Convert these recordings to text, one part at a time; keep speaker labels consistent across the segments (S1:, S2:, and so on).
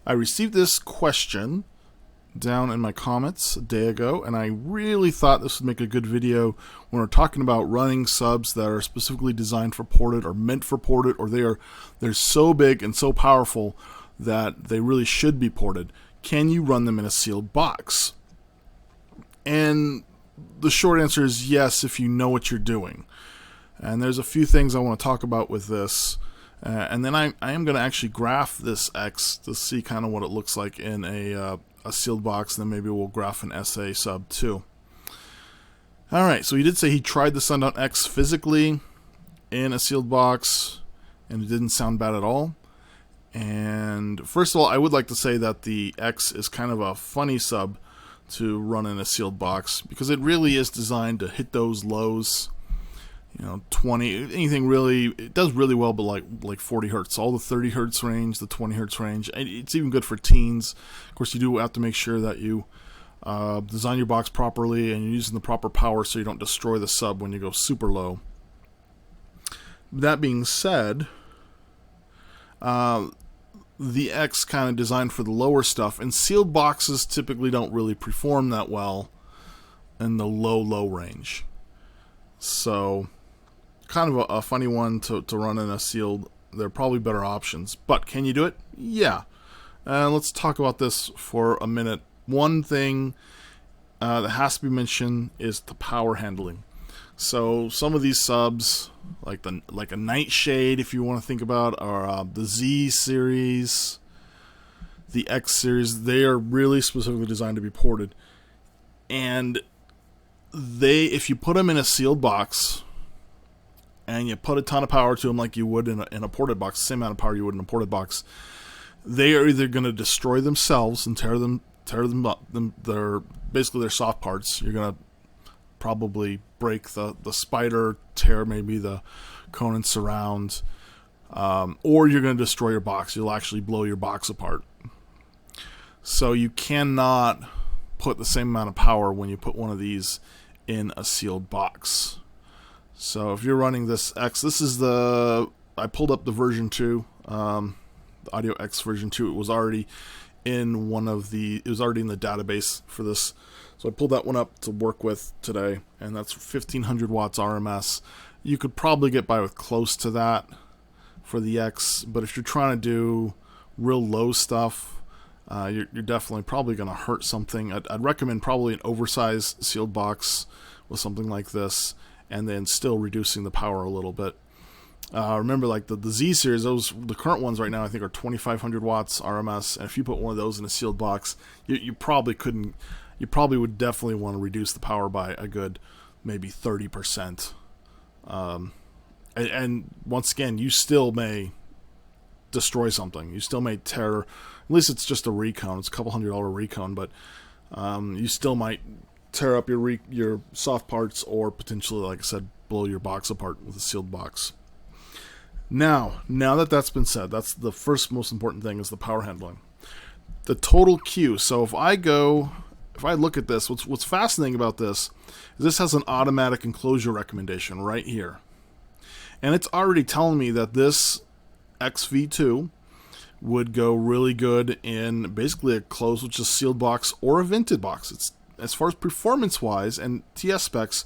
S1: I received this question down in my comments a day ago, and I really thought this would make a good video when we're talking about running subs that are specifically designed for ported or meant for ported, or they're so big and so powerful that they really should be ported. Can you run them in a sealed box? And the short answer is yes, if you know what you're doing. And there's a few things I want to talk about with this. And then I am going to actually graph this X to see kind of what it looks like in a sealed box, and then maybe we'll graph an SA sub too. Alright, so he did say he tried the Sundown X physically in a sealed box, and it didn't sound bad at all. And first of all, I would like to say that the X is kind of a funny sub to run in a sealed box, because it really is designed to hit those lows. 20, anything really, it does really well, but like 40 hertz, all the 30 hertz range, the 20 hertz range. It's even good for teens. Of course, you do have to make sure that you design your box properly and you're using the proper power so you don't destroy the sub when you go super low. That being said, the X kind of designed for the lower stuff, and sealed boxes typically don't really perform that well in the low range. So kind of a funny one to run in a sealed. There are probably better options, but can you do it? Yeah. Let's talk about this for a minute. One thing that has to be mentioned is the power handling. So some of these subs, like a Nightshade, if you want to think about, or the Z series, the X series, they are really specifically designed to be ported. And if you put them in a sealed box and you put a ton of power to them like you would in a ported box, the same amount of power you would in a ported box, they are either going to destroy themselves and tear them up. They're basically their soft parts. You're going to probably break the spider, tear maybe the Conan surround, or you're going to destroy your box. You'll actually blow your box apart. So you cannot put the same amount of power when you put one of these in a sealed box. So if you're running this X, this is I pulled up the version 2, the Audio X version 2. It was already in it was already in the database for this. So I pulled that one up to work with today, and that's 1500 watts RMS. You could probably get by with close to that for the X, but if you're trying to do real low stuff, you're definitely probably going to hurt something. I'd recommend probably an oversized sealed box with something like this, and then still reducing the power a little bit. Remember, like the Z series, the current ones right now I think are 2500 watts RMS, and if you put one of those in a sealed box, you probably couldn't. You probably would definitely want to reduce the power by a good maybe 30%. And once again, you still may destroy something. You still may tear. At least it's just a recone. It's a couple $100 recone, but you still might tear up your soft parts, or potentially, like I said, blow your box apart with a sealed box. Now that that's been said, that's the first most important thing, is the power handling. The total Q. So if I look at this, what's fascinating about this is this has an automatic enclosure recommendation right here. And it's already telling me that this XV2 would go really good in basically a closed, which is sealed box, or a vented box. It's, as far as performance-wise and TS specs,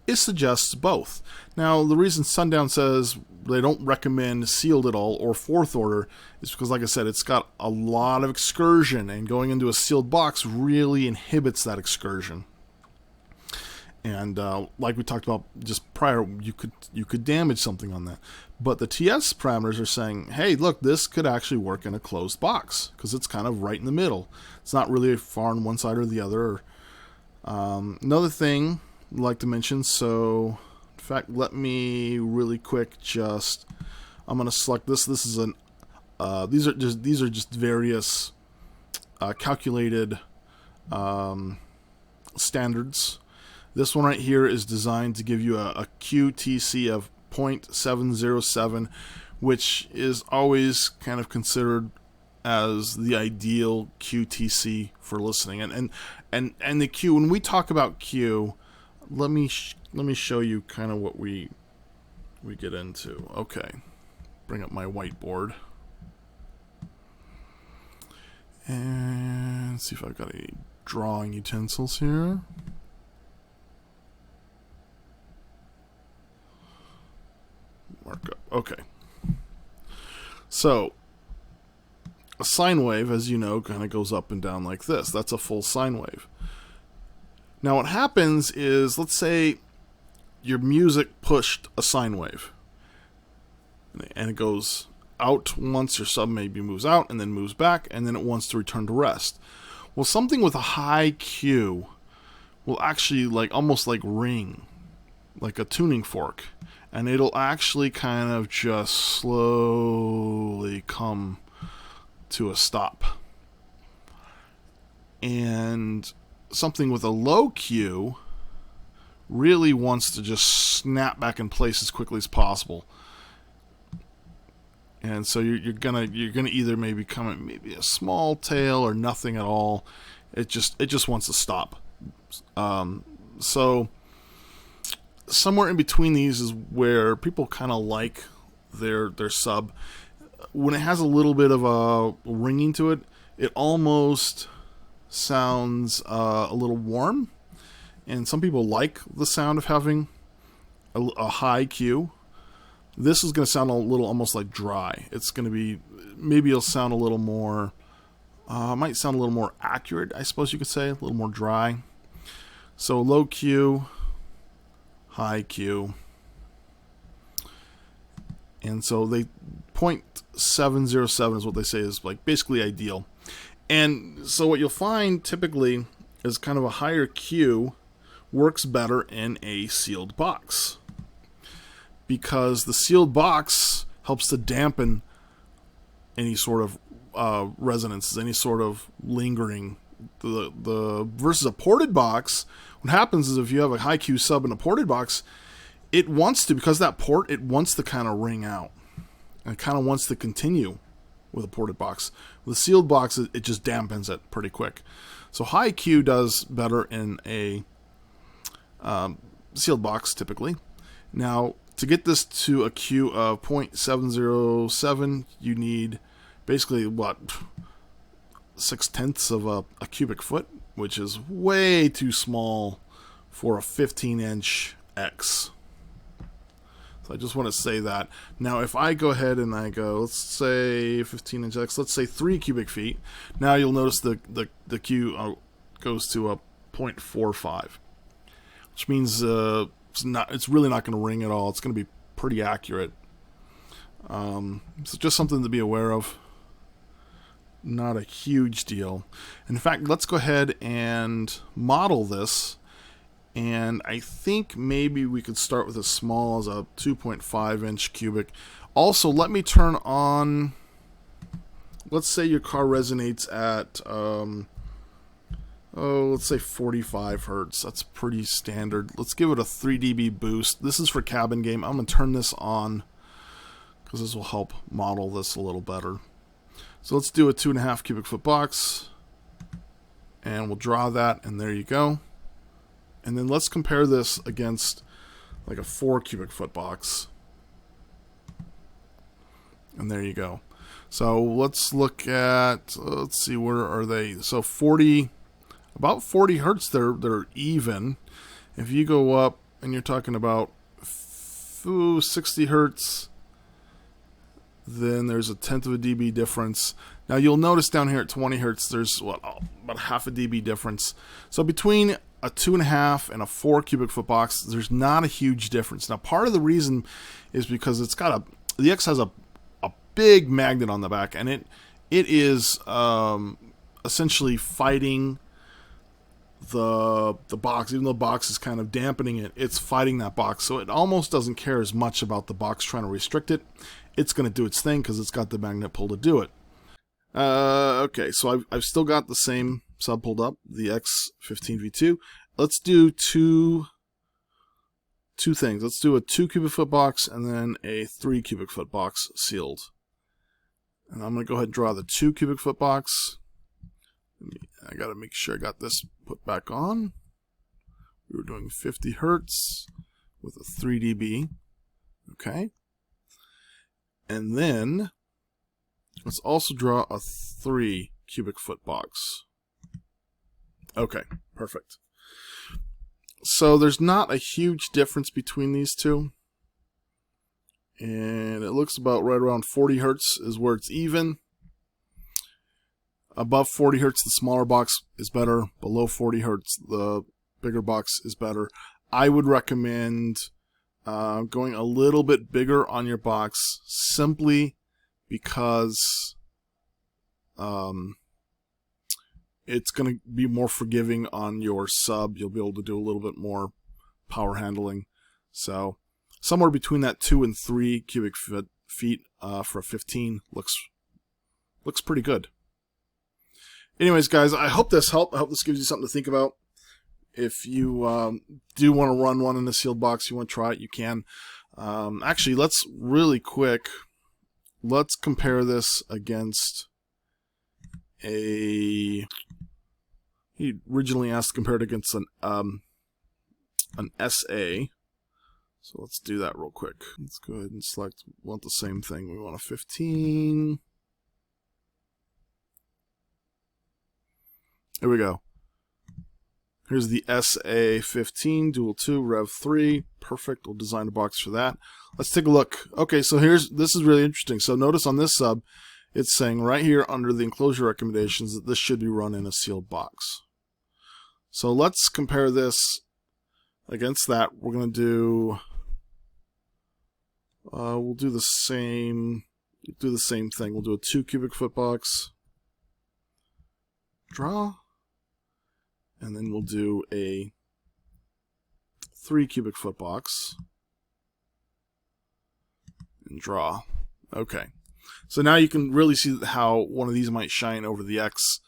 S1: it suggests both. Now, the reason Sundown says they don't recommend sealed at all or fourth order is because, like I said, it's got a lot of excursion, and going into a sealed box really inhibits that excursion. And like we talked about just prior, you could damage something on that. But the TS parameters are saying, hey, look, this could actually work in a closed box because it's kind of right in the middle. It's not really far on one side or the other. Another thing I'd like to mention, so in fact, let me really quick I'm going to select this. This is these are just various calculated standards. This one right here is designed to give you a QTC of 0.707, which is always kind of considered as the ideal QTC for listening. And the Q, when we talk about Q, let me show you kind of what we get into. Okay, bring up my whiteboard. And see if I've got any drawing utensils here. Markup. Okay. So, a sine wave, as you know, kind of goes up and down like this. That's a full sine wave. Now what happens is, let's say your music pushed a sine wave. And it goes out once, your sub maybe moves out and then moves back, and then it wants to return to rest. Well, something with a high Q will actually almost ring, like a tuning fork. And it'll actually kind of just slowly come to a stop. And something with a low Q really wants to just snap back in place as quickly as possible. And so you're gonna either maybe come at maybe a small tail or nothing at all. It just wants to stop. So somewhere in between these is where people kind of like their sub. When it has a little bit of a ringing to it, it almost sounds a little warm, and some people like the sound of having a high Q. This is going to sound a little almost like dry. It's going to be, maybe it'll sound a little more, might sound a little more accurate, I suppose you could say, a little more dry. So low Q, high Q. And so 0.707 is what they say is basically ideal. And so what you'll find typically is kind of a higher Q works better in a sealed box, because the sealed box helps to dampen any sort of resonances, any sort of lingering. The versus a ported box, what happens is if you have a high Q sub in a ported box, it wants to, because that port, it wants to kind of ring out. And it kind of wants to continue with a ported box. With a sealed box, it just dampens it pretty quick. So high Q does better in a sealed box typically. Now, to get this to a Q of 0.707, you need basically, 0.6 of a cubic foot, which is way too small for a 15-inch X. So I just want to say that. Now, if I go ahead and I go, let's say 15-inch X, let's say 3 cubic feet. Now you'll notice the Q goes to a 0.45, which means it's really not going to ring at all. It's going to be pretty accurate. So just something to be aware of. Not a huge deal. In fact, let's go ahead and model this. And I think maybe we could start with as small as a 2.5-inch cubic. Also, let me turn on, let's say your car resonates at, let's say 45 hertz. That's pretty standard. Let's give it a 3 dB boost. This is for cabin game. I'm going to turn this on because this will help model this a little better. So let's do a 2.5 cubic foot box. And we'll draw that, and there you go. And then let's compare this against a 4 cubic foot box. And there you go. So let's look at, let's see, where are they? So about 40 hertz, they're even. If you go up and you're talking about 60 hertz, then there's a 1/10 of a dB difference. Now you'll notice down here at 20 hertz, there's about 0.5 dB difference. So between a 2.5 and a 4 cubic foot box, there's not a huge difference. Now part of the reason is because it's got the X has a big magnet on the back, and it is essentially fighting the box. Even though the box is kind of dampening it, it's fighting that box. So it almost doesn't care as much about the box trying to restrict it. It's going to do its thing because it's got the magnet pull to do it. Okay, so I've still got the same sub pulled up, the X15V2. Let's do two things. Let's do a 2 cubic foot box and then a 3 cubic foot box sealed. And I'm going to go ahead and draw the 2 cubic foot box. I got to make sure I got this put back on. We were doing 50 hertz with a 3 dB. Okay. And then let's also draw a 3 cubic foot box. Okay, perfect. So there's not a huge difference between these two. And it looks about right around 40 hertz is where it's even. Above 40 hertz, the smaller box is better. Below 40 hertz, the bigger box is better. I would recommend going a little bit bigger on your box, simply because it's going to be more forgiving on your sub. You'll be able to do a little bit more power handling. So somewhere between that 2 and 3 cubic feet for a 15 looks pretty good. Anyways, guys, I hope this helped. I hope this gives you something to think about. If you do want to run one in a sealed box, you want to try it, you can. Actually, let's really quick, let's compare this against he originally asked to compare it against an SA. So let's do that real quick. Let's go ahead and select, we want the same thing. We want a 15. Here we go. Here's the SA15 Dual 2 Rev 3. Perfect. We'll design a box for that. Let's take a look. Okay, so this is really interesting. So notice on this sub, it's saying right here under the enclosure recommendations that this should be run in a sealed box. So let's compare this against that. We're going to do, we'll do the same thing. We'll do a 2 cubic foot box. Draw. And then we'll do a 3 cubic foot box. And draw. Okay. So now you can really see how one of these might shine over the X.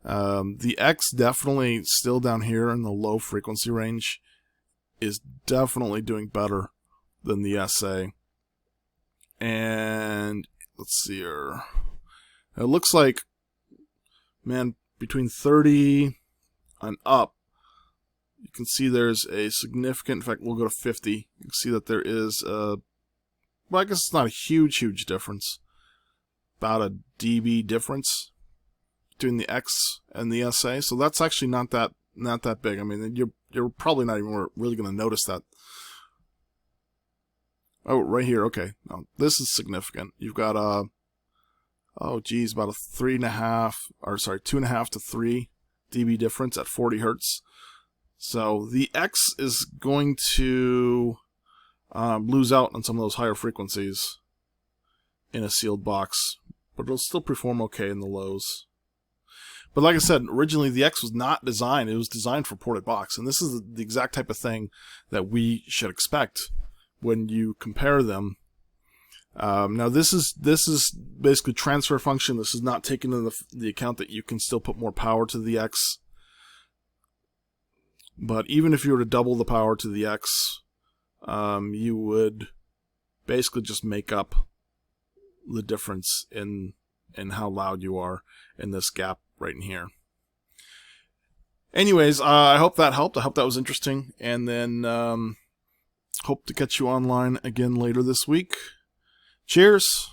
S1: The X definitely still down here in the low frequency range is definitely doing better than the SA. And let's see here. It looks like, man, between 30 and up, you can see there's a significant, in fact, we'll go to 50. You can see that there is a, well, I guess it's not a huge difference. About a dB difference between the X and the SA. So that's actually not that big. I mean, you're probably not even really going to notice that. Oh, right here. Okay. Now, this is significant. You've got a, oh geez, about a 2.5 to 3 dB difference at 40 hertz. So the X is going to lose out on some of those higher frequencies in a sealed box, but it'll still perform okay in the lows. But like I said, originally the X was not designed. It was designed for ported box, and this is the exact type of thing that we should expect when you compare them. Now this is basically transfer function. This is not taking into the account that you can still put more power to the X. But even if you were to double the power to the X, you would basically just make up the difference in how loud you are in this gap right in here. Anyways, I hope that helped. I hope that was interesting. And then hope to catch you online again later this week. Cheers!